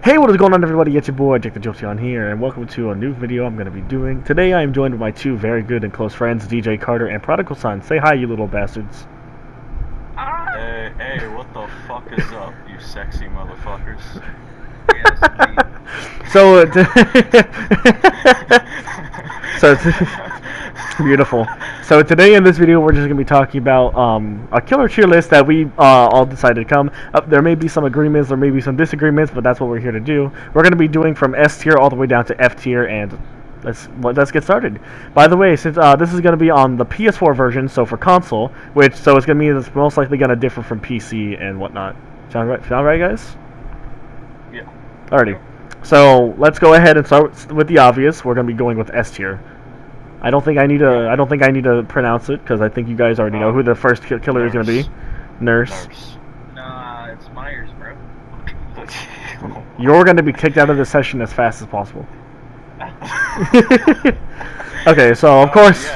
Hey, what is going on, everybody? It's your boy, Jake the Jolteon here, and welcome to a new video I'm going to be doing. Today I am joined with my two very good and close friends, DJ Carter and Prodigal Son. Say hi, you little bastards. Hey, what the fuck is up, you sexy motherfuckers? Beautiful. So today in this video we're just going to be talking about a killer tier list that we all decided to come up. There may be some agreements, there may be some disagreements, but that's what we're here to do. We're going to be doing from S tier all the way down to F tier, and let's get started. By the way, since this is going to be on the PS4 version, so for console, so it's going to mean it's most likely going to differ from PC and whatnot. Sound right, guys? Yeah. Alrighty. So let's go ahead and start with the obvious. We're going to be going with S tier. I don't think I need to pronounce it because I think you guys already know who the first killer is going to be. Nurse. Nah, it's Myers, bro. You're going to be kicked out of this session as fast as possible. Okay, so of course.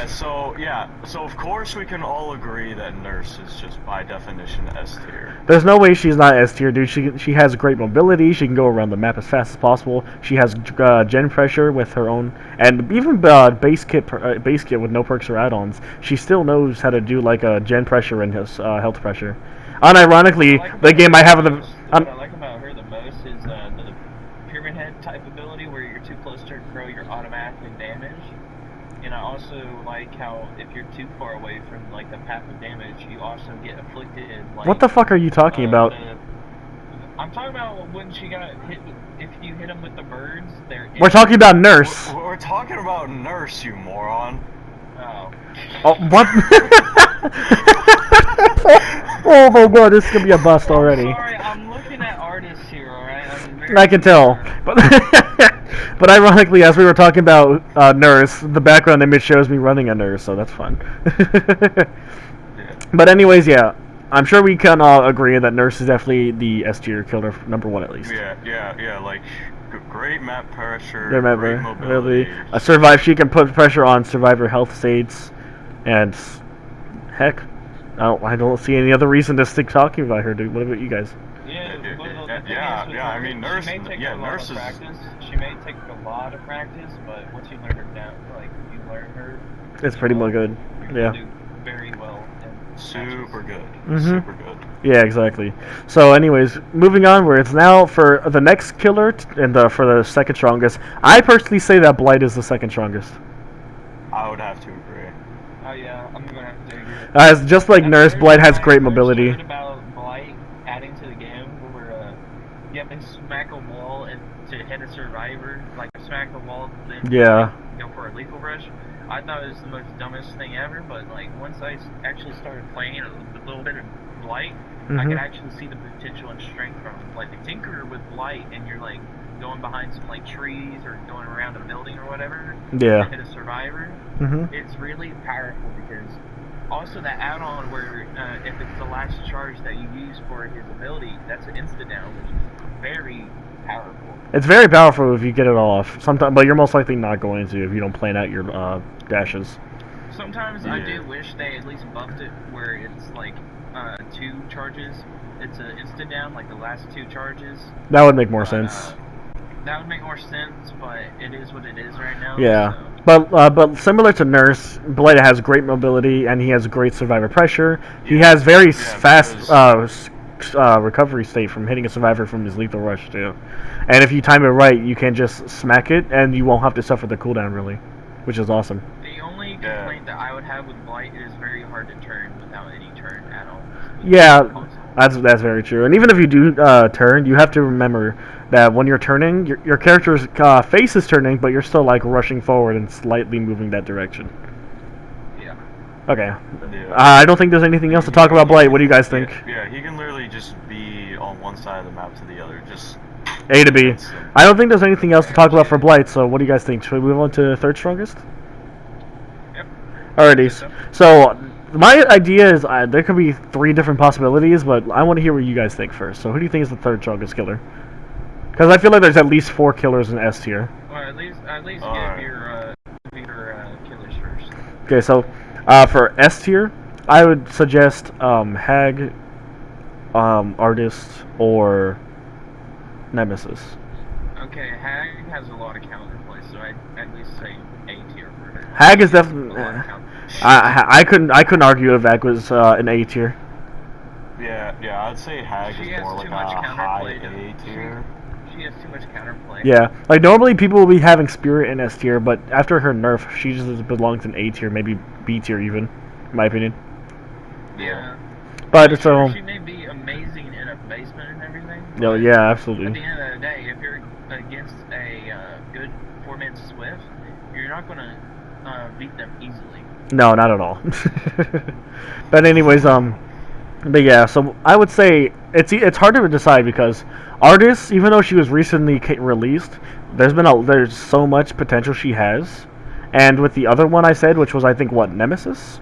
So of course we can all agree that Nurse is just by definition S tier. There's no way she's not S tier, dude. She has great mobility. She can go around the map as fast as possible. She has gen pressure with her own, and even base kit with no perks or add-ons. She still knows how to do like a gen pressure and health pressure. Unironically, the game I have what I like about her the most is the Pyramid Head type ability, where you're too close to her throw, you're automatically damaged. And I also like how if you're too far away from like the path of damage, you also get afflicted. Like, what the fuck are you talking about? I'm talking about when she got hit. If you hit them with the birds, we're talking about Nurse. We're talking about Nurse, you moron. Oh. Oh, what? Oh my god, this is gonna be a bust already. Sorry, I'm looking at artists here, alright? I can tell. But ironically, as we were talking about Nurse, the background image shows me running a Nurse, so that's fun. But anyways, yeah. I'm sure we can all agree that Nurse is definitely the S tier killer, number one at least. Yeah, like, great map pressure, great mobility. She can put pressure on survivor health states, and heck, I don't see any other reason to stick talking about her, dude. What about you guys? I mean, Nurse. Nurse is. She may take a lot of practice, but once you learn her down, like you learn her, it's pretty good. You're do very well. Super good. Mm-hmm. Super good. Yeah, exactly. So, anyways, moving on, where it's now for the next killer and for the second strongest. I personally say that Blight is the second strongest. I would have to agree. Oh yeah, I'm gonna have to agree. As just like Nurse, Blight has great mobility. About Blight adding to the game, where you have to smack a wall and to hit a survivor, like smack a wall, then go for a lethal rush. I thought it was the most dumbest thing ever, but like once I actually started playing a little bit of Blight, I could actually see the potential and strength from it. Like the Tinker with Blight, and you're like going behind some like trees or going around a building or whatever. Yeah. To hit a survivor. It's really powerful because also that add-on where if it's the last charge that you use for his ability, that's an insta down, which is very powerful. It's very powerful if you get it off. Sometimes, but you're most likely not going to if you don't plan out your dashes. Sometimes I do wish they at least buffed it where it's like 2 charges. It's an instant down, like the last 2 charges. That would make more sense. That would make more sense, but it is what it is right now. Yeah, so. but similar to Nurse, Blight has great mobility and he has great survivor pressure. He has very fast recovery state from hitting a survivor from his lethal rush too. And if you time it right, you can just smack it and you won't have to suffer the cooldown really, which is awesome. The only complaint that I would have with Blight is very hard to turn without any turn at all. Yeah, that's very true. And even if you do turn, you have to remember that when you're turning, your character's face is turning, but you're still like rushing forward and slightly moving that direction. Yeah. Okay. I don't think there's anything else to talk about Blight. What do you guys think? Yeah, he can literally just be on one side of the map to the other, just A to B. I don't think there's anything else to talk about for Blight, so what do you guys think? Should we move on to third strongest? Yep. Alrighty. So my idea is there could be 3 different possibilities, but I want to hear what you guys think first. So who do you think is the third strongest killer? Because I feel like there's at least 4 killers in S tier. Well, at least give your killers first. Okay, so for S tier, I would suggest Hag, Artist, or Nemesis. Okay, Hag has a lot of counterplay, so I'd at least say A tier for her. Hag is definitely. I couldn't argue if Hag was an A tier. Yeah, I'd say Hag is more like a high A tier. She has too much counterplay. Yeah, like normally people will be having Spirit in S tier, but after her nerf, she just belongs in A tier, maybe B tier even, in my opinion. Yeah. But so. She may be amazing in a basement and everything. No, yeah, absolutely. At the end of the day, if you're against a good 4-man Swift, you're not gonna beat them easily. No, not at all. But anyways, but yeah, so I would say it's hard to decide because Artist, even though she was recently released, there's so much potential she has, and with the other one I said, which was I think Nemesis,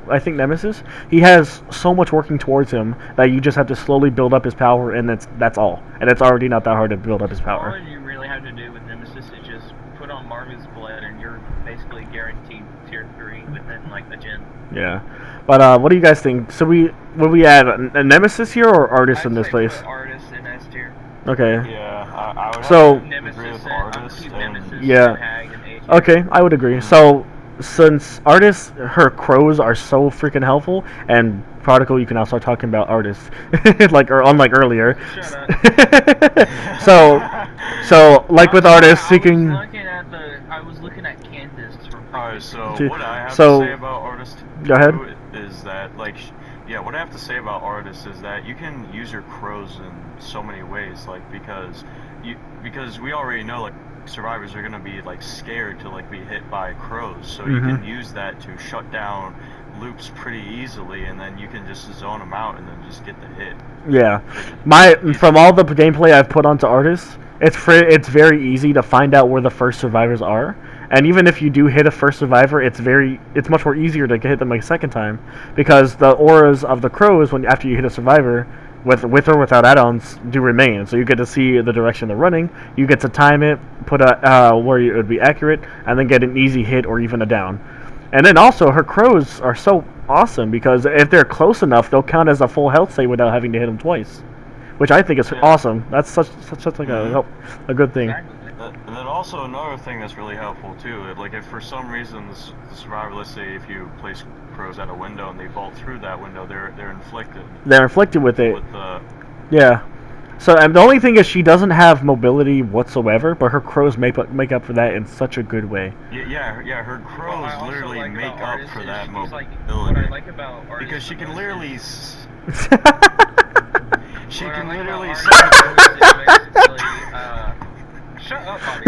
he has so much working towards him that you just have to slowly build up his power, and that's all, and it's already not that hard to build up his power. All you really have to do with Nemesis is just put on Marvin's blood, and you're basically guaranteed tier 3 within like a gen. Yeah, but what do you guys think? So would we add a Nemesis here or Artist in this place? Artist in S tier. Okay. Yeah, I would so agree with Artist. Yeah. Hag and A tier. Okay, I would agree. So since Artist, her crows are so freaking helpful, and Prodigal, you can now start talking about Artist, unlike earlier. Shut up. so like with Artist, seeking. I was looking at Candace from. Alright, so what I have to say about Artist go ahead. Is that what I have to say about Artist is that you can use your crows in so many ways, because we already know survivors are gonna be scared to be hit by crows, so you can use that to shut down loops pretty easily, and then you can just zone them out and then just get the hit. Yeah, from all the gameplay I've put onto Artists, it's very easy to find out where the first survivors are, and even if you do hit a first survivor, it's much more easier to hit them a second time, because the auras of the crows after you hit a survivor, with or without add-ons, do remain. So you get to see the direction they're running, you get to time it, put where it would be accurate, and then get an easy hit or even a down. And then also, her crows are so awesome, because if they're close enough, they'll count as a full health save without having to hit them twice, which I think is awesome. That's such a good thing. And then also another thing that's really helpful too, if for some reason the survivor, let's say if you place crows at a window and they bolt through that window, they're inflicted. They're inflicted with it. Yeah. So and the only thing is she doesn't have mobility whatsoever, but her crows make up for that in such a good way. Yeah. Her crows literally make up for that mobility. What I like about Artist because she can literally. She what can I like literally. Shut up, Bobby.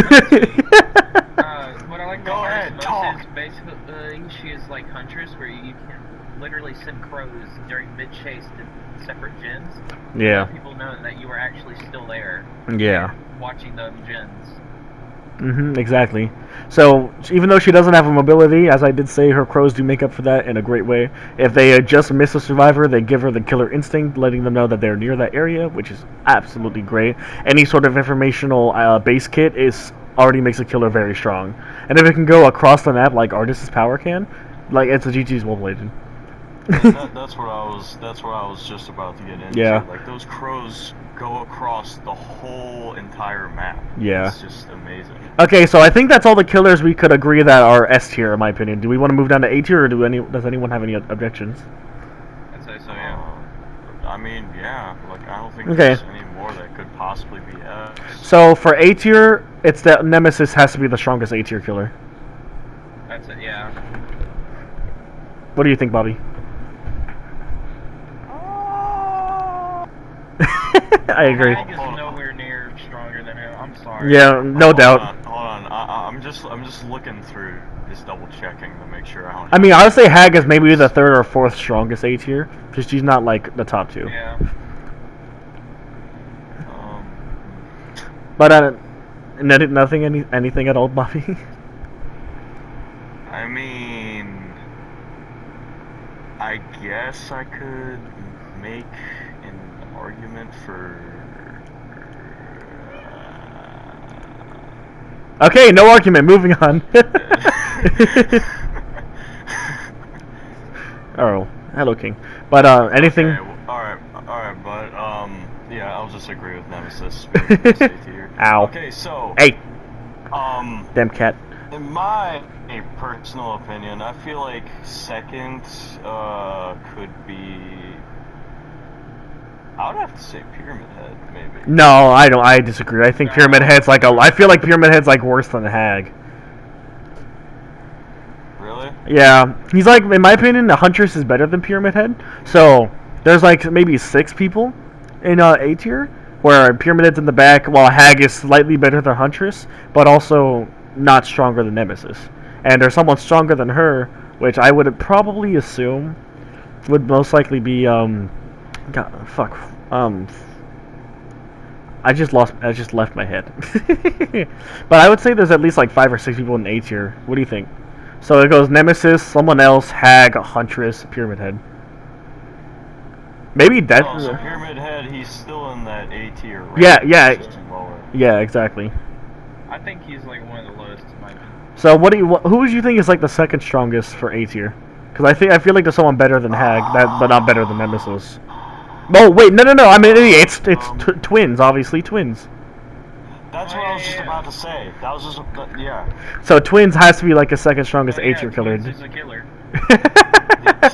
What I like about Artist is basically she is like Huntress, where you can literally send crows during mid-chase to separate gens. Yeah. To let people know that you were actually still there. Yeah. Watching them gens. Exactly. So even though she doesn't have a mobility, as I did say, her crows do make up for that in a great way. If they just miss a survivor, they give her the killer instinct, letting them know that they're near that area, which is absolutely great. Any sort of informational base kit already makes a killer very strong. And if it can go across the map like Artist's power can, it's a GG's Wolf Legend. That's what I was just about to get into. Yeah. Those crows go across the whole entire map. Yeah. It's just amazing. Okay, so I think that's all the killers we could agree that are S tier, in my opinion. Do we want to move down to A tier, or does anyone have any objections? I'd say so, yeah. I mean, yeah. I don't think there's any more that could possibly be S. So for A tier, it's that Nemesis has to be the strongest A tier killer. That's it, yeah. What do you think, Bobby? I agree. Hag is nowhere near stronger than him. I'm sorry. Yeah, no doubt. Hold on. I'm just looking through, just double checking to make sure I don't. I mean, I would say Hag is maybe the third or fourth strongest A tier, because she's not the top two. Yeah. But anything at all, Bobby? I mean, I guess I could make an argument for. Okay, no argument. Moving on. Oh, hello, King. But anything? Okay, all right, but yeah, I'll just agree with Nemesis. Being S tier. Ow. Okay, so Hey, um, damn cat. in my personal opinion, I feel like second could be. I would have to say Pyramid Head, maybe. No, I don't. I disagree. I think Pyramid Head's like a. I feel like Pyramid Head's like worse than Hag. Really? Yeah, he's like, in my opinion, the Huntress is better than Pyramid Head. So there's like maybe 6 people in A tier, where Pyramid Head's in the back, while Hag is slightly better than Huntress, but also not stronger than Nemesis. And there's someone stronger than her, which I would probably assume would most likely be God, fuck. I just left my head. But I would say there's at least like 5 or 6 people in A tier. What do you think? So it goes Nemesis, someone else, Hag, Huntress, Pyramid Head. Maybe that. Oh, so Pyramid Head, he's still in that A tier. Right? Yeah. Just lower. Yeah, exactly. I think he's like one of the lowest in my opinion. So who would you think is like the second strongest for A tier? Because I feel like there's someone better than Hag, but not better than Nemesis. Oh wait, no, I'm an idiot. It's twins, obviously twins. That's what I was just about to say. That was just yeah. So twins has to be like a second strongest A tier killer. Twins is a killer.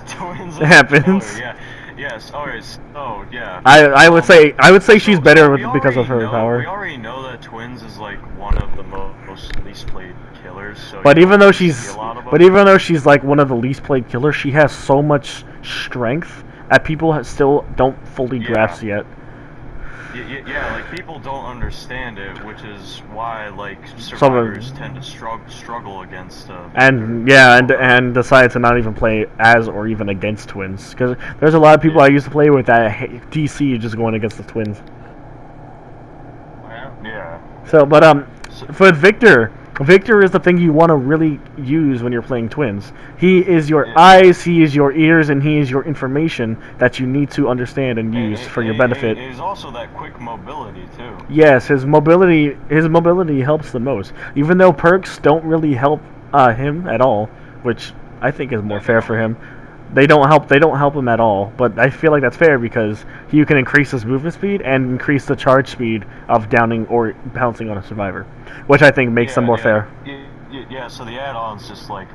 Twins It happens. Killer, yeah. Yes. Oh yeah. I would say she's So better we because of already her know- power. We already know that Twins is like one of the most least played killers. So But you even don't though see she's a lot of them. but even though she's like one of the least played killers, she has so much strength that people still don't fully grasp yet. Yeah, like people don't understand it, which is why like survivors tend to struggle against. And decide to not even play as or even against twins, because there's a lot of people I used to play with that DC just going against the twins. Wow. Yeah. So, but for Victor is the thing you want to really use when you're playing twins. He is your eyes, he is your ears, and he is your information that you need to understand and use for your benefit. He's also that quick mobility too. Yes, his mobility helps the most. Even though perks don't really help him at all, which I think is more fair for him. They don't help him at all, but I feel like that's fair because you can increase his movement speed and increase the charge speed of downing or pouncing on a survivor, which I think makes them more fair. Yeah, so the add-ons just like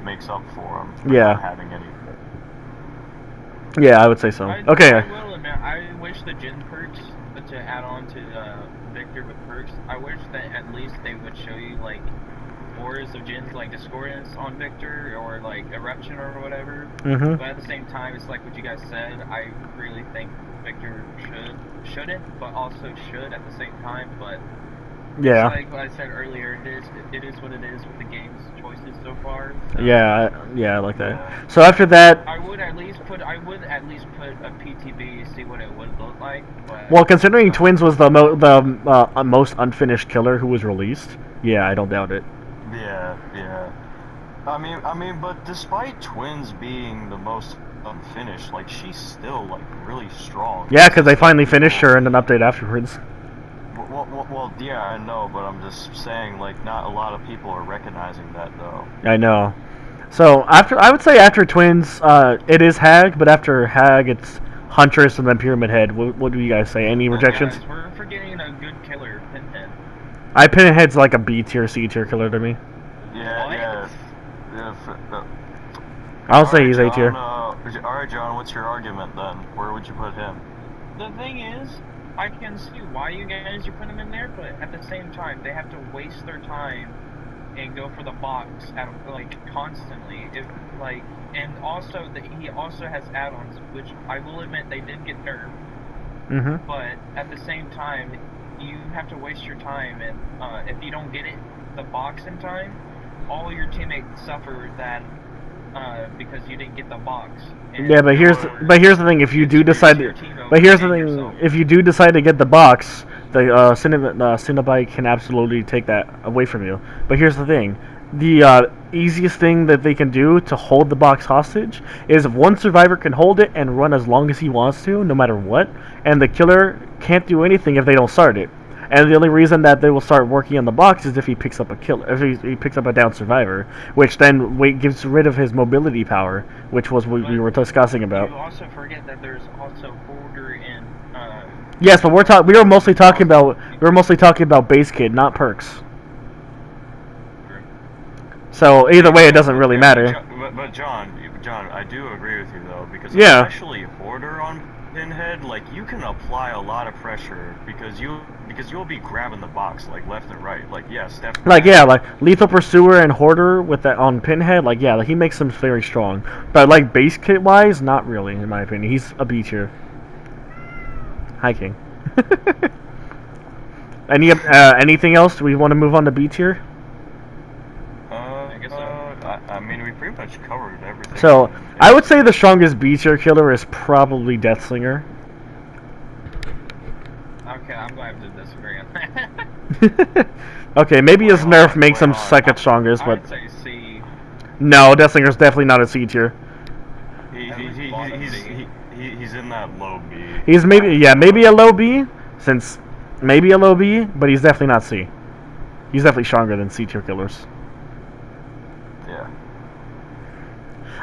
makes up for him. Yeah. Having any. Yeah, I would say so. Okay. I will admit, I wish the Jin perks to add on to Victor with perks. I wish that at least they would show you like auras of Jins like Discordance on Victor or like Eruption or whatever. Mhm. But at the same time, it's like what you guys said. I really think Victor shouldn't, but also should at the same time. But Yeah. it's like what I said earlier, it is what it is with the game's choices so far. So Yeah, I like that. So after that, I would at least put a PTB to see what it would look like. But well, considering Twins was the most unfinished killer who was released, yeah, I don't doubt it. Yeah. I mean, but despite Twins being the most unfinished, like she's still like really strong. Yeah, because they finally finished her in an update afterwards. Well, yeah, I know, but I'm just saying, like, not a lot of people are recognizing that though. I know. So I would say after Twins, it is Hag, but after Hag, it's Huntress and then Pyramid Head. What do you guys say? Any rejections? Guys, we're forgetting a good killer, Pinhead. Pinhead's like a B tier, C tier killer to me. Yeah. I'll say he's A tier. Alright, John, what's your argument then? Where would you put him? The thing is, I can see why you guys are putting him in there, but at the same time, they have to waste their time and go for the box constantly. And also he also has add-ons, which I will admit they did get nerfed. Mm-hmm. But at the same time, you have to waste your time, and if you don't get the box in time, all your teammates suffer that because you didn't get the box. And Yeah, but here's the thing. If you do decide, if you do decide to get the box, the Cinnabite can absolutely take that away from you. But here's the thing. The easiest thing that they can do to hold the box hostage is if one survivor can hold it and run as long as he wants to, no matter what, and the killer can't do anything if they don't start it. And the only reason that they will start working on the box is if he picks up a killer, if he picks up a down survivor, which then gives rid of his mobility power, which was what we were discussing about. You also forget that there's also order in Yes, but we were mostly talking about base kit, not perks. So either way, it doesn't really matter. But John, I do agree with you though, because Yeah. especially Hoarder on Pinhead, like you can apply a lot of pressure because you'll be grabbing the box like left and right. Like yes, definitely. Like yeah, like Lethal Pursuer and Hoarder with that on Pinhead, like yeah, like, he makes them very strong. But like base kit wise, not really in my opinion. He's a B tier. Hi King. Anything else? Do we want to move on to B tier? I guess so. I mean, we pretty much covered everything. So I would say the strongest B tier killer is probably Deathslinger. Okay, I'm going to have to disagree on that. Okay, maybe his nerf makes him second strongest, but I'd say C. no, Deathslinger's definitely not a C tier. He's in that low B. He's maybe a low B, but he's definitely not C. He's definitely stronger than C tier killers. Yeah.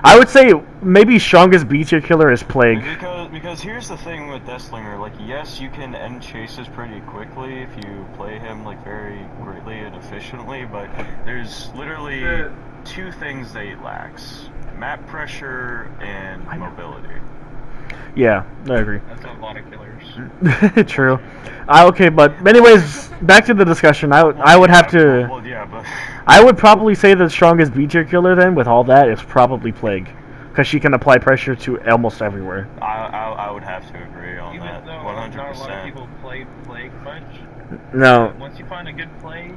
I would say maybe strongest B tier killer is Plague. Because here's the thing with Deathslinger, like yes, you can end chases pretty quickly if you play him like very greatly and efficiently, but there's literally two things that he lacks: map pressure and mobility. Yeah, I agree. That's a lot of killers. True. Okay, but anyways, back to the discussion. I would have to. Well, yeah, but I would probably say the strongest B tier killer then, with all that, is probably Plague, because she can apply pressure to almost everywhere. I would have to agree on Even that. though 100%. not a lot of people play Plague much. No, Once you find a good Plague,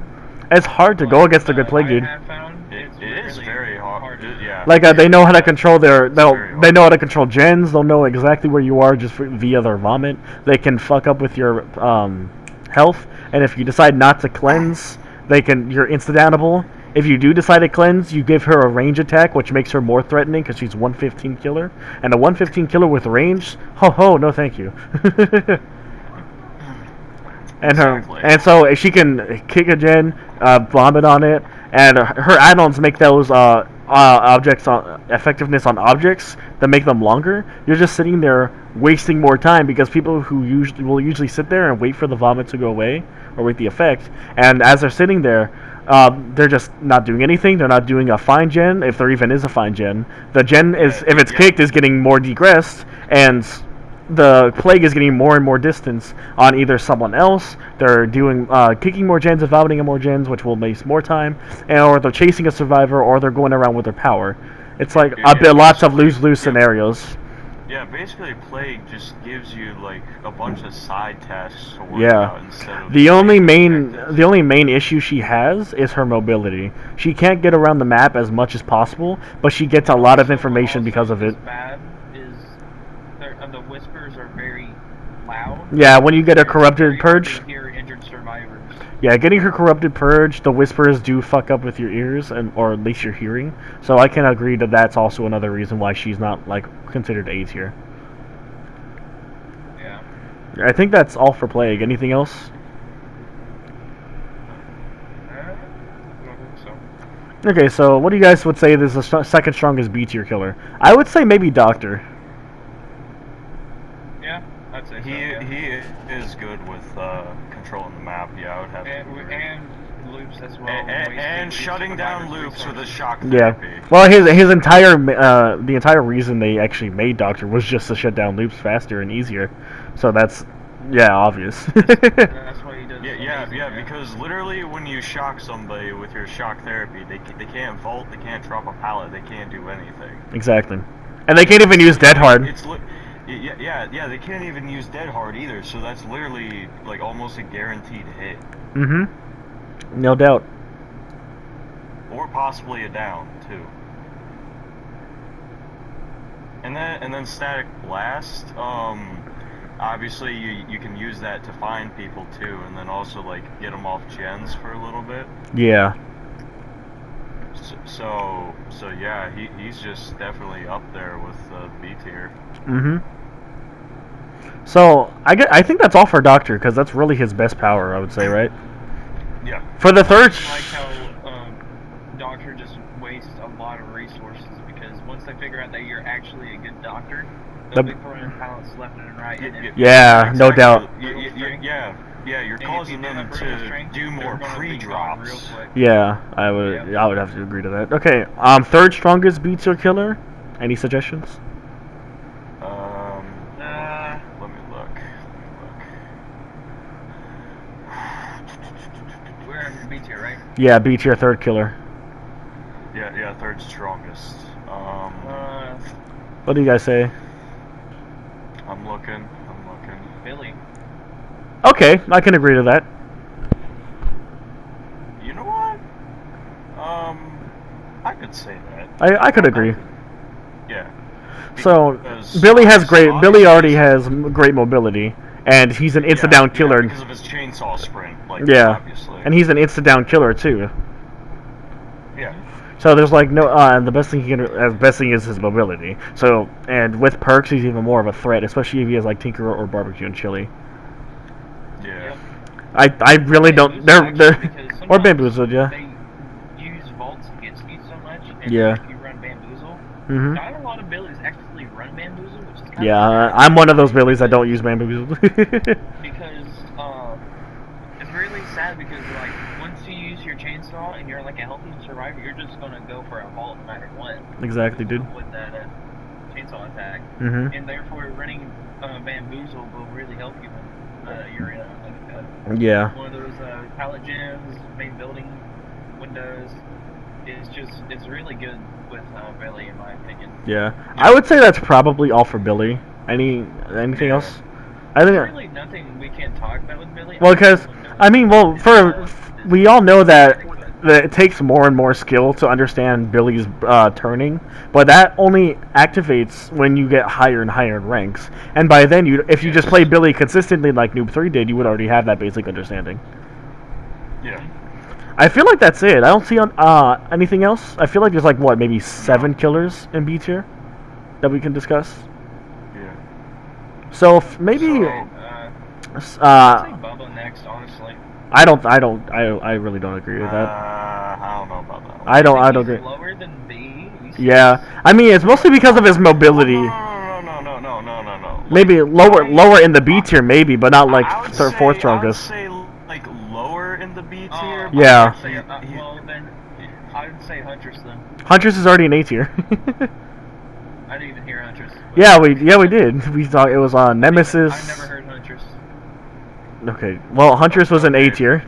it's hard to go against a good Plague, dude. I have found It it's is really very hard. Yeah. Like they know how to control they know how to control gens. They'll know exactly where you are just via their vomit. They can fuck up with your health, and if you decide not to cleanse, you're insta-downable. If you do decide to cleanse, you give her a range attack, which makes her more threatening because she's 115 killer, and a 115 killer with range, no thank you. And so if she can kick a gen, vomit on it, and her add-ons make those objects effectiveness on objects that make them longer. You're just sitting there wasting more time because people who usually sit there and wait for the vomit to go away or wait the effect, and as they're sitting there, they're just not doing anything. They're not doing a fine gen, if there even is a fine gen. The gen is, if it's kicked, is getting more degressed, and the Plague is getting more and more distance on either someone else. They're doing kicking more gens and vomiting more gens, which will waste more time, or they're chasing a survivor, or they're going around with their power. It's like lots of lose-lose scenarios. Yeah, basically Plague just gives you like a bunch of side tasks to work out instead of the only main issue she has is her mobility. She can't get around the map as much as possible, but she gets a lot of information because of it. Bad is the whispers are very loud. Yeah, when you get a corrupted purge. Hear injured survivors. Yeah, getting her corrupted purge, the whispers do fuck up with your ears, or at least your hearing. So I can agree that that's also another reason why she's not like considered A tier. Yeah. I think that's all for Plague. Anything else? I don't think so. Okay, so what do you guys would say is the second strongest B tier killer? I would say maybe Doctor. Yeah, I'd say so. He is good with controlling the map. Yeah, I would have to agree. And loops as well. And shutting down loops with a shock Yeah. therapy. Well, his entire the entire reason they actually made Doctor was just to shut down loops faster and easier. So that's obvious. That's why he does. Yeah. Because literally, when you shock somebody with your shock therapy, they can't vault, they can't drop a pallet, they can't do anything. Exactly, and they can't even use Dead Hard. Yeah, they can't even use Dead Hard either. So that's literally like almost a guaranteed hit. Mm-hmm. No doubt. Or possibly a down too. And then Static Blast. Obviously you can use that to find people too, and then also like get them off gens for a little bit. Yeah. So yeah, he's just definitely up there with B tier. Mm-hmm. So I think that's all for Doctor, because that's really his best power, I would say, right? Yeah. For the third. I like how Doctor just wastes a lot of resources, because once they figure out that you're actually a good doctor, The big foreign pilots left and right. Yeah, no doubt. Yeah, you're causing them to do more pre-drops. Yeah, I would have to agree to that. Okay, third strongest B tier killer. Any suggestions? Let me look. We're in B tier, right? Yeah, B tier third killer. Yeah, third strongest. What do you guys say? I'm looking. Billy. Okay, I can agree to that. You know what? I could say that. I could agree. Yeah. So Because Billy already has great mobility, and he's an instant down killer. because of his chainsaw sprint. Like, Yeah, obviously. and he's an instant down killer too. Yeah. So there's like no, the best thing is his mobility. So, and with perks, he's even more of a threat, especially if he has like Tinker or Barbecue and Chili. Yeah. I really don't. They're or Bamboozled, yeah. They use vaults against you so much, and Yeah. if you run Bamboozle, Mhm. not a lot of Billies actually run Bamboozle, which is kind Yeah, of I'm one of those Billies that don't use Bamboozled. because it's really sad because like once you use your chainsaw and you're like a healthy survivor, you're just gonna go for a vault no matter what. Exactly, dude. With that chainsaw attack, Mhm. and therefore running Bamboozle will really help you when you're in Yeah. one of those pallet gems, main building windows. It's really good with Billy in my opinion. Yeah. I would say that's probably all for Billy. Anything else? I think. There's really nothing we can't talk about with Billy. Well, because we all know that it takes more and more skill to understand Billy's turning, but that only activates when you get higher and higher in ranks. And by then, if you just play Billy consistently like Noob 3 did, you would already have that basic understanding. Yeah. I feel like that's it. I don't see anything else. I feel like there's like what, maybe 7 killers in B tier that we can discuss. Yeah. So maybe I'd say Bubba next, honestly. I really don't agree with that. I don't know about that one. I don't He's agree. lower than B. Yeah, I mean it's mostly because of his mobility. No. Maybe lower in the B tier, maybe, but not like third, fourth strongest. I would say like lower in the B tier. Yeah. Well, then I would say Huntress then. Huntress is already an A tier. I didn't even hear Huntress. yeah, we did. We thought it was on Nemesis. I never heard Huntress. Okay, well Huntress was an A tier.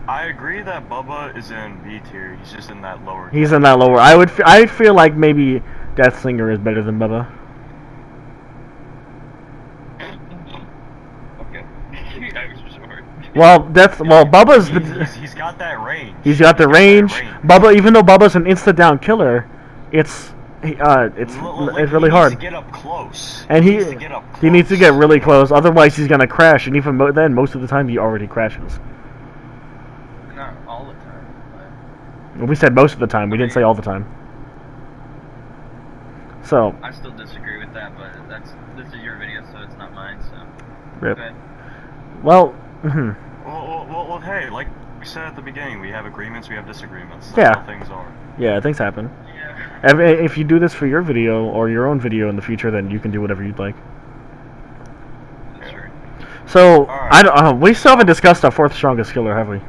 I agree that Bubba is in B tier. He's just in that lower. He's in that lower. I feel like maybe Deathslinger is better than Bubba. Okay. I was short. Well, Bubba's He's got that range. he's got the range. Bubba, even though Bubba's an instant down killer, it's really hard. He needs to get up close. And he needs to get really close, otherwise he's gonna crash. And even then, most of the time he already crashes. Not all the time. Well, we said most of the time. We didn't say all the time. So. I still disagree with that, but this is your video, so it's not mine. So. Rip. Okay. Well. Well, hey, like we said at the beginning, we have agreements, we have disagreements. That's Yeah. how things are. Yeah, things happen. Yeah. If you do this for your video or your own video in the future, then you can do whatever you'd like. That's true. So Alright. we still haven't discussed our fourth strongest killer, have we?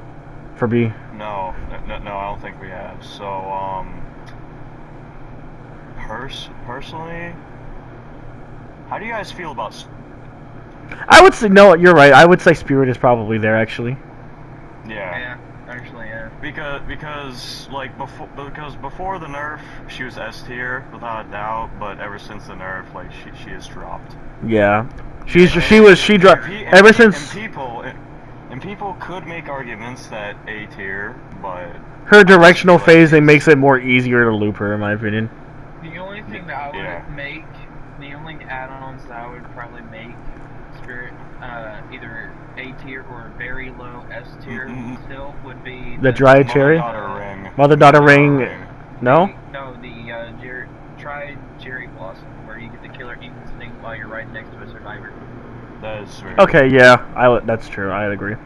For B. No, I don't think we have. So, personally, how do you guys feel about? I would say no. You're right. I would say Spirit is probably there actually. Yeah. Actually, yeah. Because before the nerf, she was S tier without a doubt, but ever since the nerf, like she has dropped. Yeah. She dropped ever since. And people could make arguments that A tier, but Her directional phasing makes it more easier to loop her, in my opinion. The only thing that I would make, the only add-ons that I would probably make Spirit either A tier or very low S tier still would be the dry cherry, mother daughter ring. No. No, the try Jerry Blossom, where you get the killer instinct while you're right next to a survivor. That is very Okay, yeah, that's true. I agree.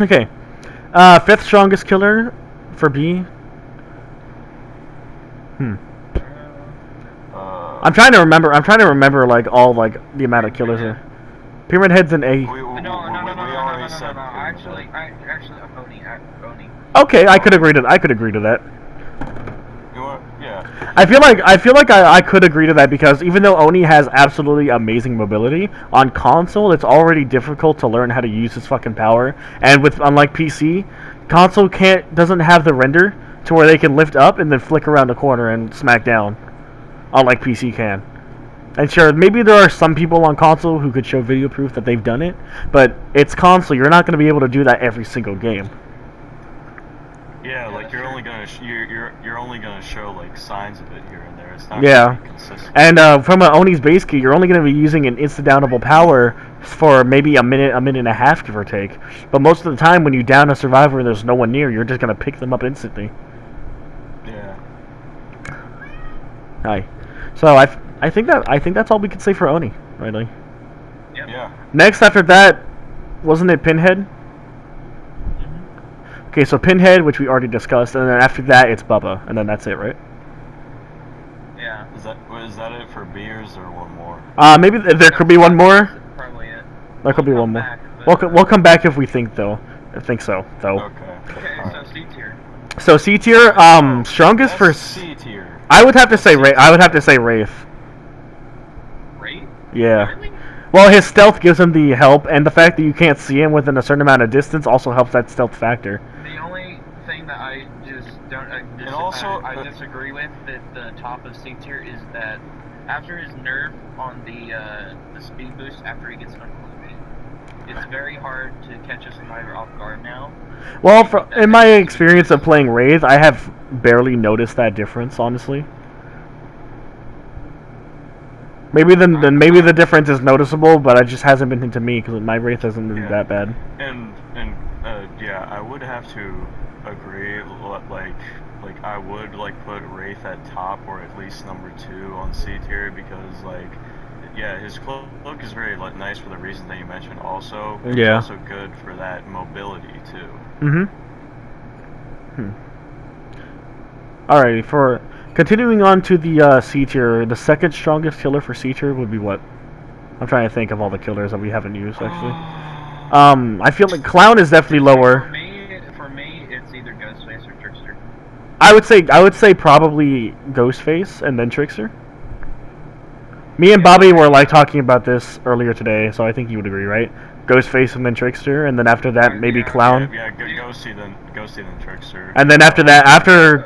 Okay, fifth strongest killer for B. I'm trying to remember like all like the amount of killers here. Pyramid Head's an A. No. Actually, Oni. Okay, I could agree to that. Yeah. I feel like I could agree to that because even though Oni has absolutely amazing mobility, on console it's already difficult to learn how to use his fucking power. And with unlike PC, console doesn't have the render to where they can lift up and then flick around the corner and smack down, unlike PC can. And sure, maybe there are some people on console who could show video proof that they've done it, but it's console. You're not going to be able to do that every single game. Yeah, like you're only gonna show like signs of it here and there. It's not Yeah, gonna be consistent. and from an Oni's base key, you're only going to be using an instant-downable power for maybe a minute and a half, give or take. But most of the time, when you down a survivor and there's no one near, you're just going to pick them up instantly. Yeah. Hi. So I think that's all we can say for Oni, really. Yep. Yeah. Next after that, wasn't it Pinhead? Okay, so Pinhead, which we already discussed, and then after that it's Bubba, and then that's it, right? Yeah. Is that it for beers or one more? Maybe there could be one more. Probably it. There could be We'll one come more. back, but, We'll come back if we think though. I think so, though. Okay. Okay, Alright. so C tier. So C tier, strongest for That's C tier. I would have to say Wraith. Wraith? Yeah. Really? Well, his stealth gives him the help, and the fact that you can't see him within a certain amount of distance also helps that stealth factor. The only thing that I just don't, I disagree with at the top of C tier is that after his nerf on the speed boost after he gets uncloaked, it's very hard to catch a survivor off guard now. Well, in my experience of playing Wraith, I have barely noticed that difference, honestly. Maybe the difference is noticeable, but it just hasn't been into me because my Wraith hasn't been that bad. And yeah, I would have to agree. Like I would like put Wraith at top or at least number 2 on C tier because like yeah, his cloak is very nice for the reasons that you mentioned. Also, yeah, it's also good for that mobility too. Alright, for continuing on to the C tier, the second strongest killer for C tier would be what? I'm trying to think of all the killers that we haven't used actually. I feel like Clown is definitely lower. For me, it's either Ghostface or Trickster. I would say probably Ghostface and then Trickster. Me and Bobby were like talking about this earlier today, so I think you would agree, right? Ghostface and then Trickster, and then after that maybe Clown. Yeah, Ghosty then Trickster. And then after that, after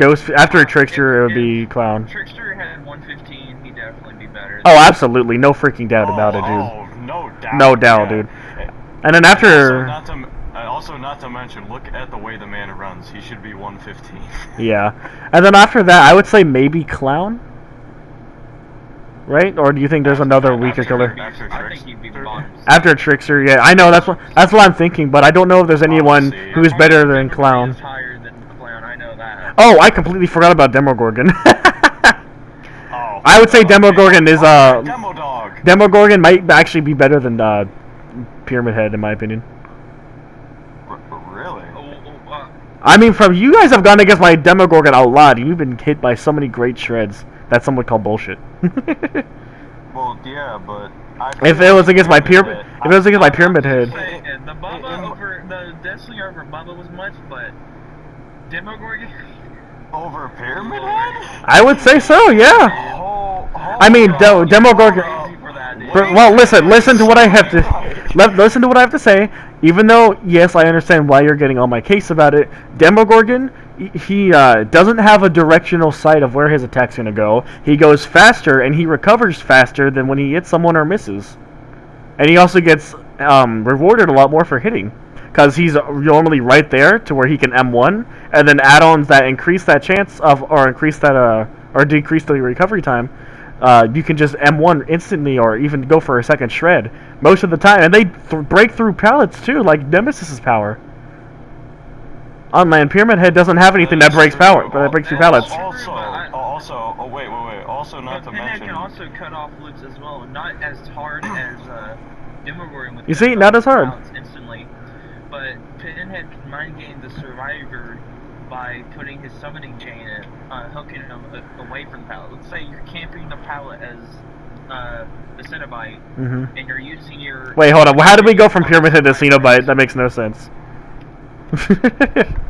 Trickster, it would be Clown. Trickster had 115, he'd definitely be better. Oh, absolutely, no freaking doubt about it, dude. Oh, no doubt. No doubt, dude. And then after, also not to mention, look at the way the man runs. He should be 115. yeah, and then after that, I would say maybe Clown. Right? Or do you think there's another weaker killer? I think he'd be bottom. After Trickster, yeah, I know that's what I'm thinking, but I don't know if there's anyone who's better than Clown. Higher than Clown, I know that. Oh, I completely forgot about Demogorgon. Oh, I would say Demogorgon is Demodog. Demogorgon might actually be better than Pyramid Head in my opinion. Really? I mean, from you guys have gone against my Demogorgon a lot. You've been hit by so many great shreds. That's some would call bullshit. Well, yeah, but if it was against my Pyramid Head. The Bubba over the Deathslinger over Bubba was much, but Demogorgon over Pyramid Head? I would say so, yeah. I mean, Demogorgon. Well, listen to what I have to listen to what I have to say. Even though, yes, I understand why you're getting on my case about it. Demogorgon, he doesn't have a directional sight of where his attack's gonna go. He goes faster and he recovers faster than when he hits someone or misses. And he also gets rewarded a lot more for hitting, because he's normally right there to where he can M1, and then add-ons that increase that chance of, or increase that or decrease the recovery time. You can just M1 instantly, or even go for a second shred most of the time, and they break through pallets too, like Nemesis's power. On land, Pyramid Head doesn't have anything that breaks power, that breaks through pallets. Also, not to mention, can also cut off loops as well, not as hard as Demogorgon with. You see, not as hard. Instantly, but Pinhead can mind game the survivor by putting his summoning chain in, hooking him away from the pallet. Let's say you're camping the pallet as the Cenobite, and you're using your... Wait, hold on. How did we go from Pyramid Head to Cenobite? That makes no sense.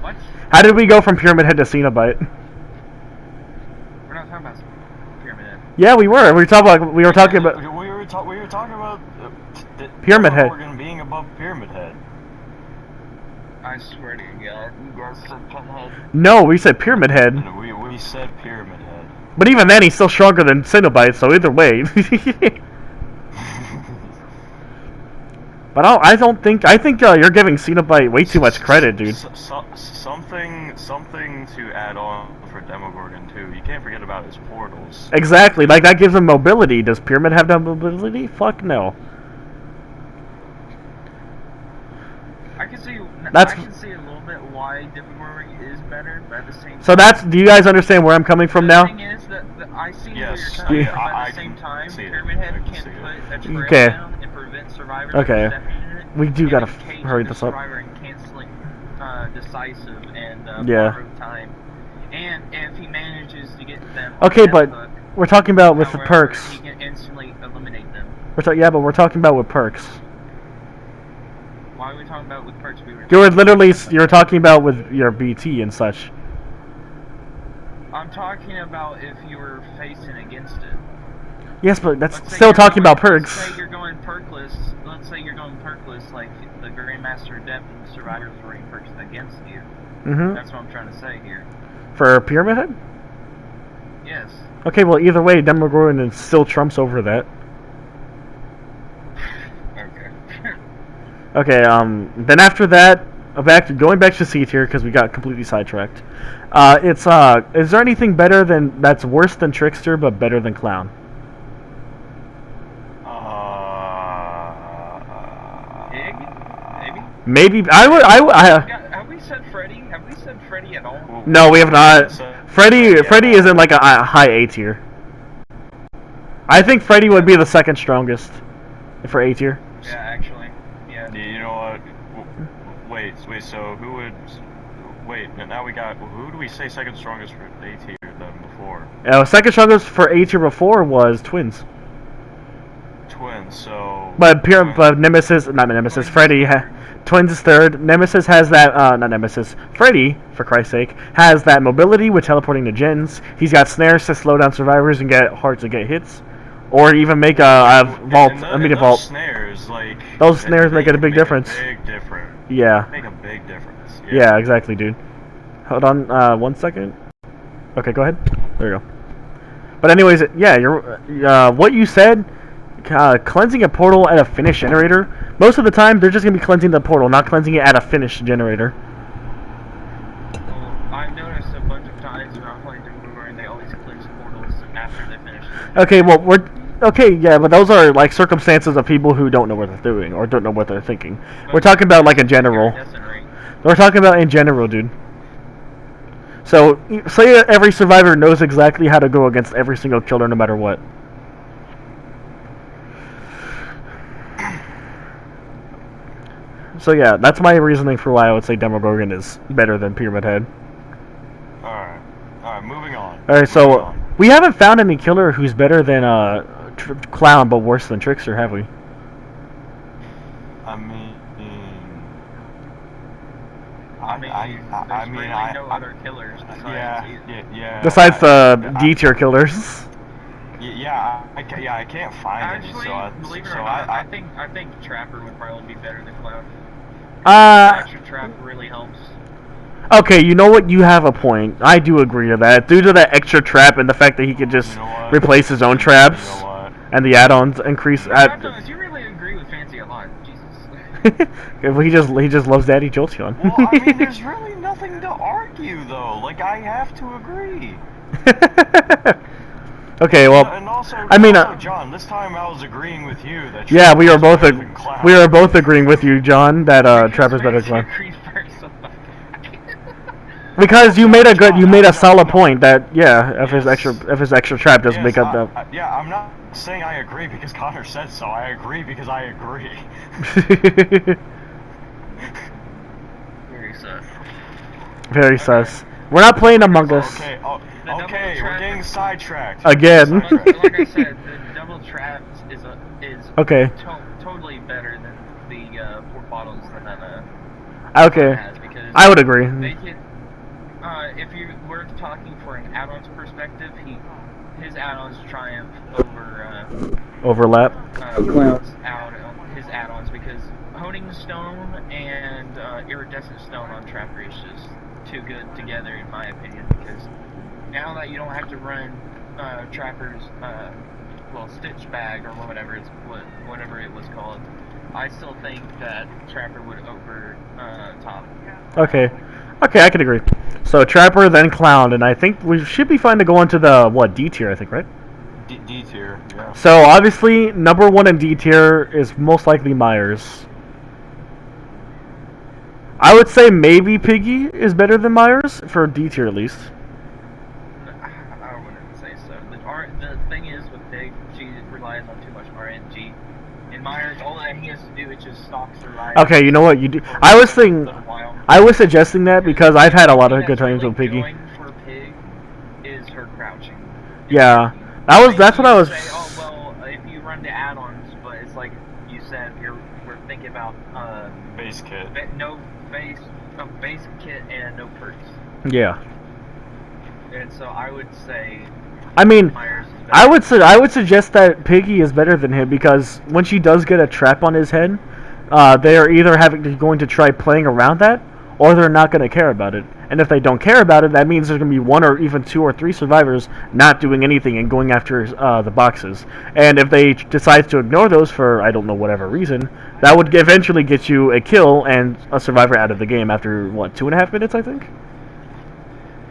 What? How did we go from Pyramid Head to Cenobite? We're not talking about Pyramid Head. Yeah, we were. We were talking about. We were talking about Pyramid Head. Being above Pyramid Head. I swear to God, you guys said Pinhead. No, we said Pyramid Head. We said Pyramid Head. But even then, he's still stronger than Cenobite. So either way. But I don't think. I think you're giving Cenobite way too much credit, dude. Something to add on for Demogorgon too. You can't forget about his portals. Exactly. Like that gives him mobility. Does Pyramid have that mobility? Fuck no. I can see a little bit why Demogorgon is better, but at the same time... So that's... Do you guys understand where I'm coming from now? The thing is that I see where you're coming from, but at the same time, Pyramid Head can put a trail down and prevent survivors from stepping in it. We do gotta hurry this up. Survivor and canceling decisive and borrowed time. And if he manages to get them... Okay, but we're talking about with the perks. He can instantly eliminate them. Yeah, but we're talking about with perks. Why are we talking about with perks? You're talking about with your BT and such. I'm talking about if you were facing against it. Yes, but that's still talking about perks. Let's say you're going perkless. Let's say you're going perkless, like the Grandmaster Adept and the Survivors are running perks against you. That's what I'm trying to say here. For Pyramid Head? Yes. Okay, well either way, Demogorgon still trumps over that. Okay, then after that, going back to C tier because we got completely sidetracked. Is there anything better that's worse than Trickster but better than Clown? Pig? Maybe. Have we said Freddy? Have we said Freddy at all? No, we have not. Freddy is in like a high A tier. I think Freddy would be the second strongest for A tier. Yeah, actually. Yeah. You know what? Wait. So who would? Wait. Now we got. Who do we say second strongest for A tier than before? Second strongest for A tier before was Twins. Twins. So. But Freddy. Twins is third. Nemesis has that. Not Nemesis. Freddy, for Christ's sake, has that mobility with teleporting to gens. He's got snares to slow down survivors and get hard to get hits. Or even make a vault, immediate vault. Snares, those snares make a big difference. Yeah. Make a big difference. Yeah, exactly, dude. Hold on, 1 second. Okay, go ahead. There you go. But anyways, yeah, what you said, cleansing a portal at a finish generator. Most of the time, they're just gonna be cleansing the portal, not cleansing it at a finish generator. Well, I've noticed a bunch of times when I'm playing Demogorgon, they always cleanse portals after they finish. Okay, well, yeah, but those are like circumstances of people who don't know what they're doing or don't know what they're thinking. But we're talking about like in general. We're talking about in general, dude. So, say every survivor knows exactly how to go against every single killer no matter what. So yeah, that's my reasoning for why I would say Demogorgon is better than Pyramid Head. Alright, moving on. Alright, so we haven't found any killer who's better than Clown but worse than Trickster, have we? I mean, I know other killers besides besides the D tier killers. I can't find any. So believe it or not, I think Trapper would probably be better than Clown. Extra trap really helps. Okay, you know what? You have a point. I do agree to that. Due to that extra trap and the fact that he could just replace his own traps and the add-ons increase. You really agree with Fancy a lot, Jesus. Well, he just loves Daddy Jolteon. Well, I mean, there's really nothing to argue though. Like, I have to agree. Okay, well, and also, John, this time I was agreeing with you that. Yeah, we are both agreeing with you, John, that Trapper's better than Clown. Because you made a solid point that if his extra trap doesn't make up the. I'm not saying I agree because Connor said so. I agree because I agree. Very sus. Very sus. We're not playing Among Us. Okay, okay, we're getting sidetracked. Again. Like I said, the double traps is Okay. totally better than the port bottles that Okay. has, because I would agree. they can, if you were talking for an add-ons perspective, his add-ons triumph over Overlap. Cloud's his add-ons, because Honing Stone and Iridescent Stone on Trapper is just too good together, in my opinion, because now that you don't have to run Trapper's Stitch Bag or whatever it was called, I still think that Trapper would over top. Okay. Okay, I can agree. So Trapper, then Clown, and I think we should be fine to go into the, what, D tier, I think, right? D tier, yeah. So obviously, number 1 in D tier is most likely Myers. I would say maybe Piggy is better than Myers, for D tier at least. I wouldn't say so. The thing is with Pig, she relies on too much RNG. In Myers, all that he has to do is just stalk survive. Okay, you know what you do? I was suggesting that because I've had a lot of good times with Piggy. For Pig is her crouching. Yeah, that's what I was. Say, oh well, if you run the add-ons, but it's like you said, we're thinking about base kit. Base kit and no perks. Yeah. And so I would say. I mean, Myers is better. I would suggest that Piggy is better than him because when she does get a trap on his head, they are either going to try playing around that, or they're not going to care about it. And if they don't care about it, that means there's going to be 1 or even 2 or 3 survivors not doing anything and going after the boxes. And if they decide to ignore those for, I don't know, whatever reason, that would eventually get you a kill and a survivor out of the game after, what, 2.5 minutes, I think?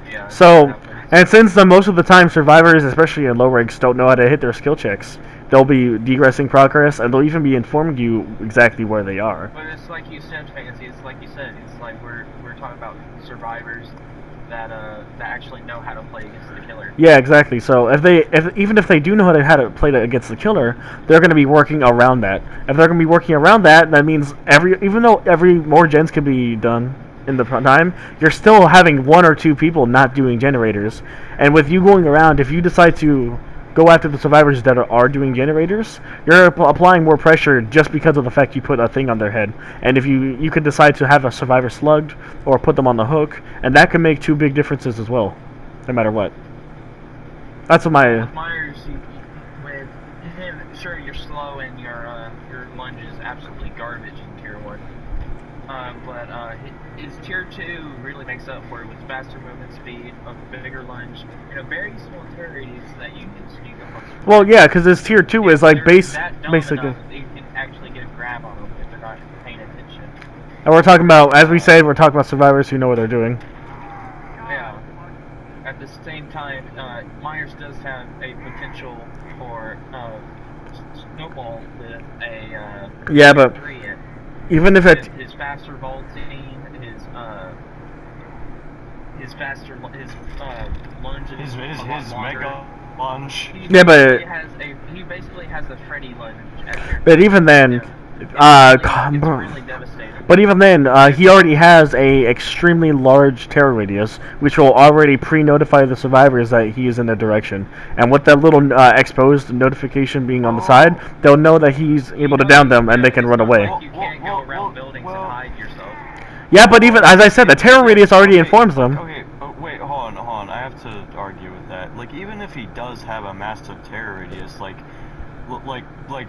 Yeah. So, and since most of the time survivors, especially in low ranks, don't know how to hit their skill checks, they'll be degressing progress, and they'll even be informing you exactly where they are. But it's like you said, Fancy. It's like you said. It's like we're talking about survivors that actually know how to play against the killer. Yeah, exactly. So even if they do know how to play against the killer, they're going to be working around that. If they're going to be working around that, that means even though more gens can be done in the time, you're still having 1 or 2 people not doing generators. And with you going around, if you decide to go after the survivors that are doing generators, you're applying more pressure just because of the fact you put a thing on their head. And if you could decide to have a survivor slugged or put them on the hook, and that can make 2 big differences as well, no matter what. That's what my... With Myers, with him, sure, you're slow and your lunge is absolutely garbage in tier 1. But his tier 2 really makes up for it with faster movement speed, a bigger lunge, and a very small tier radius that you can sneak up on. Well, yeah, because his tier 2 is like basically. You can actually get a grab on them if they're not paying attention. And we're talking about, as we said, we're talking about survivors who know what they're doing. Yeah. At the same time, Myers does have a potential for snowball with a yeah, but 3 in. Even if his faster vaulting, his faster lunge, his mega lunge. He basically has a Freddy lunge. But even then, it's really devastating. But even then, he already has a extremely large terror radius, which will already pre-notify the survivors that he is in their direction. And with that little exposed notification being on the side, they'll know that he's able to down them and they can run away. You can't go around buildings and hide yourself. Yeah, but even, as I said, the terror radius already informs them. Okay, wait, hold on. I have to argue with that. Like, even if he does have a massive terror radius, like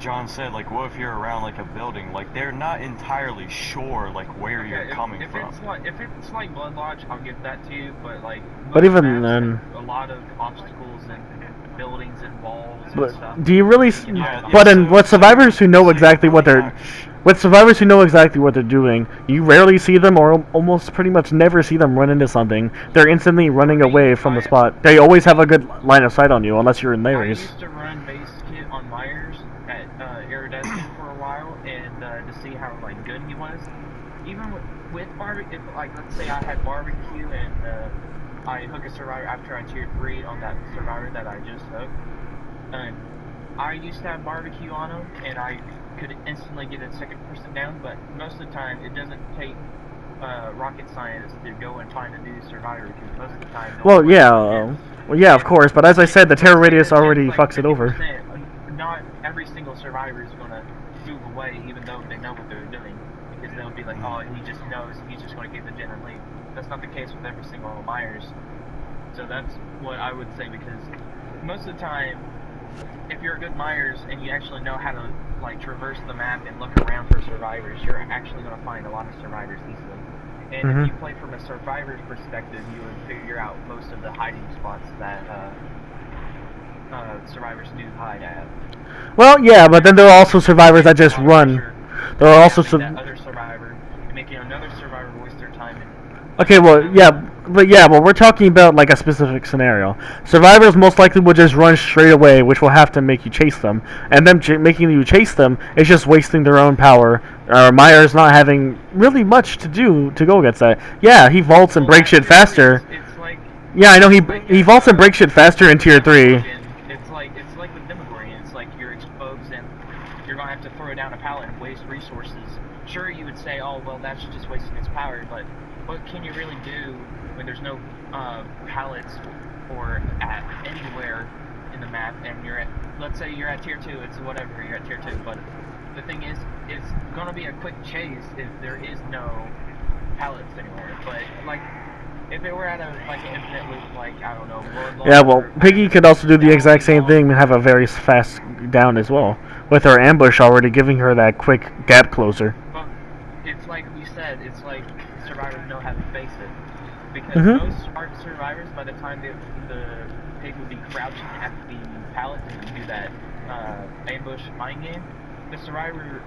John said, like, what if you're around like a building? Like, they're not entirely sure like where you're coming from. If it's like Blood Lodge, I'll give that to you. But like, but even then, a lot of obstacles and buildings and walls and stuff. Do you really? Yeah, but with survivors who know exactly what they're. With survivors who know exactly what they're doing, you rarely see them, or almost pretty much never see them run into something. They're instantly running away from the spot. They always have a good line of sight on you, unless you're in Larry's. I used to run base kit on Myers at Iridescent for a while, and to see how like good he was. Even with barbecue, like let's say I had barbecue and I hook a survivor after I tiered 3 on that survivor that I just hooked. And I used to have barbecue on him, and I could instantly get a second person down, but most of the time it doesn't take rocket science to go and find a new survivor, because most of the time... Well, yeah, of course, but as I said, the terror radius already fucks it over. Not every single survivor is going to move away, even though they know what they're doing, because they'll be like, oh, he just knows, he's just going to keep the gen and leave. That's not the case with every single Myers. So that's what I would say, because most of the time, if you're a good Myers and you actually know how to like traverse the map and look around for survivors, you're actually going to find a lot of survivors easily. And if you play from a survivor's perspective, you would figure out most of the hiding spots that survivors do hide at. Well, yeah, but then there are also survivors that just run. There are also that other survivor, making another survivor waste their time. Okay, well, well, we're talking about like a specific scenario. Survivors most likely will just run straight away, which will have to make you chase them, and them making you chase them is just wasting their own power. Myers not having really much to do to go against that. Yeah, he vaults and breaks shit faster. It's like, yeah, I know he vaults and breaks shit faster in tier 3. It's like with Demogorgon. It's like you're exposed and you're gonna have to throw down a pallet and waste resources. Sure, you would say, oh well, that's just wasting its power, but what can you really do when there's no pallets or anywhere in the map, and you're at, let's say you're at tier 2, it's whatever, you're at tier 2, but the thing is, it's gonna be a quick chase if there is no pallets anywhere. But like, if it were at like an infinite loop, like, I don't know, yeah, well, Piggy could also do the exact same thing and have a very fast down as well, with her ambush already giving her that quick gap closer. But it's like we said, it's like survivors know how to face it, because most smart survivors, by the time the pig would be crouching at the pallet and do that ambush mind game, the survivor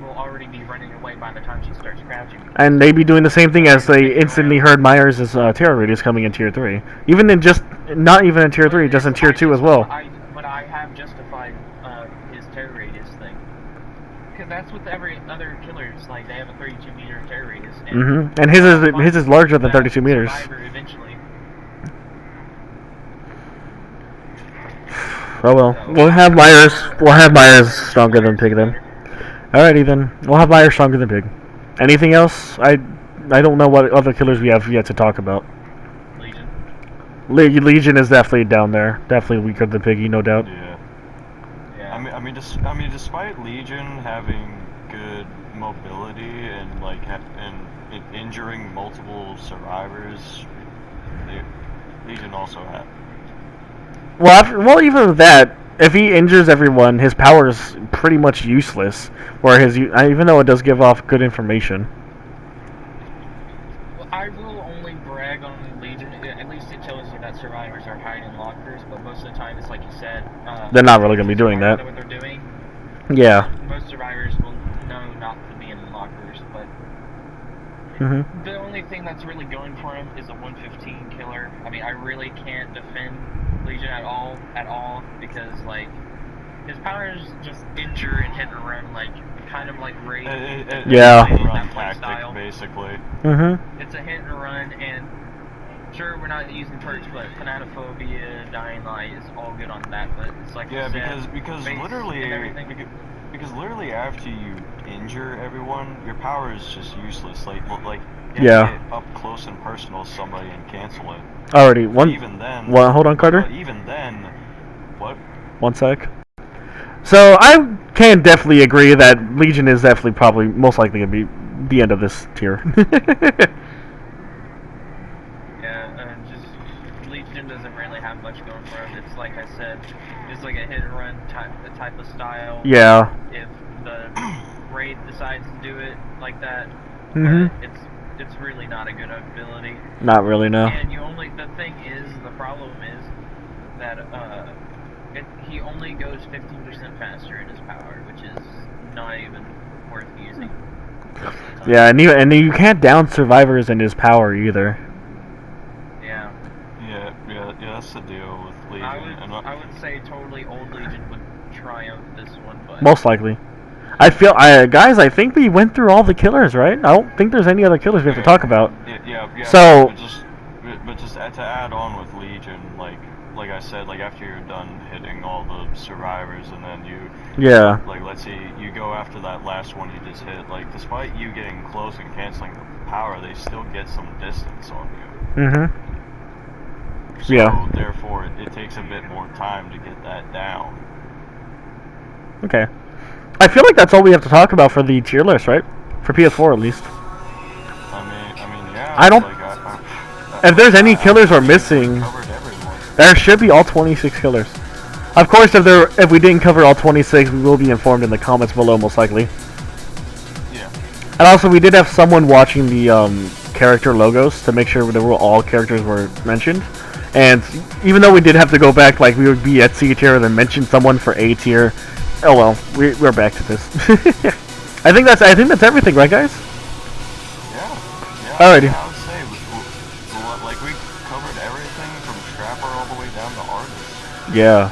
will already be running away by the time she starts crouching. And they'd be doing the same thing as they instantly heard Myers' terror radius coming in tier 3. Even in not even in tier 3, just in tier 2 as well. But I have justified his terror radius thing. Because that's what every other killer's like. They have a 32-meter terror radius. And his is larger than 32 meters. Eventually. Oh well, we'll have Myers stronger than Pig then. Alrighty then, we'll have Myers stronger than Pig. Anything else? I don't know what other killers we have yet to talk about. Legion. Legion is definitely down there. Definitely weaker than Piggy, no doubt. Yeah. I mean, despite Legion having good mobility and like and injuring multiple survivors, Legion also had. Well, even with that, if he injures everyone, his power is pretty much useless. Where even though it does give off good information. Well, I will only brag on Legion. At least it tells you that survivors are hiding in lockers, but most of the time, it's like you said. They're not really going to be doing that. Know what they're doing. Yeah. Most survivors will know not to be in lockers, but the only thing that's really going for him is a 115 killer. I mean, I really can't defend Legion at all, because like his power is just injure and hit and run, like kind of like Wraith. Yeah. Run tactic, basically. It's a hit and run, and sure we're not using perks, but Thanatophobia, Dying Light is all good on that. But it's like because literally after you injure everyone, your power is just useless. Like get up close and personal with somebody and cancel it. Alrighty, even then. Hold on, Carter. Even then, what? 1 sec. So I can definitely agree that Legion is definitely probably most likely going to be the end of this tier. Just Legion doesn't really have much going for him. It's like I said, it's like a hit and run type of style. Yeah. If the Wraith decides to do it like that, it's really not a good ability. Not really, no. And the problem is that he only goes 15% faster in his power, which is not even worth using. Yeah, and you can't down survivors in his power either. Yeah. Yeah, that's the deal with Legion. I would say totally old Legion would triumph this one, but most likely. Guys, I think we went through all the killers, right? I don't think there's any other killers we have to talk about. Yeah. So, but just to add on with Legion, like I said, like after you're done hitting all the survivors, and then like let's say you go after that last one you just hit, like despite you getting close and canceling the power, they still get some distance on you. Mm-hmm. So, Yeah. therefore, it takes a bit more time to get that down. Okay. I feel like that's all we have to talk about for the tier list, right? For PS4 at least. I mean, yeah. I don't. Like, if there's any killers we're missing, covered everyone. there should be all 26 killers. Of course, if we didn't cover all 26, we will be informed in the comments below, most likely. Yeah. And also, we did have someone watching the character logos to make sure that all characters were mentioned. And even though we did have to go back, like we would be at C tier and then mention someone for A tier. Oh well, we're back to this. I think that's everything, right, guys? Yeah. Alrighty. I would say, like, we covered everything from Scrapper all the way down to Artist. Yeah.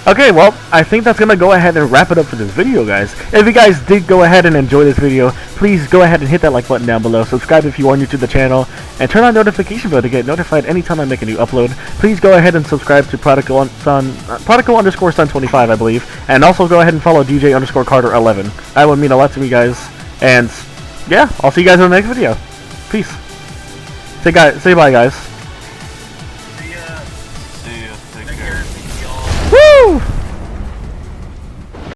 Okay, well, I think that's going to go ahead and wrap it up for this video, guys. If you guys did go ahead and enjoy this video, please go ahead and hit that like button down below. Subscribe if you are new to the channel, and turn on notification bell to get notified anytime I make a new upload. Please go ahead and subscribe to Prodigal_Sun25, I believe. And also go ahead and follow DJ_Carter11. That would mean a lot to me, guys. And, yeah, I'll see you guys in the next video. Peace. Say bye, guys. See ya. See ya. Take care.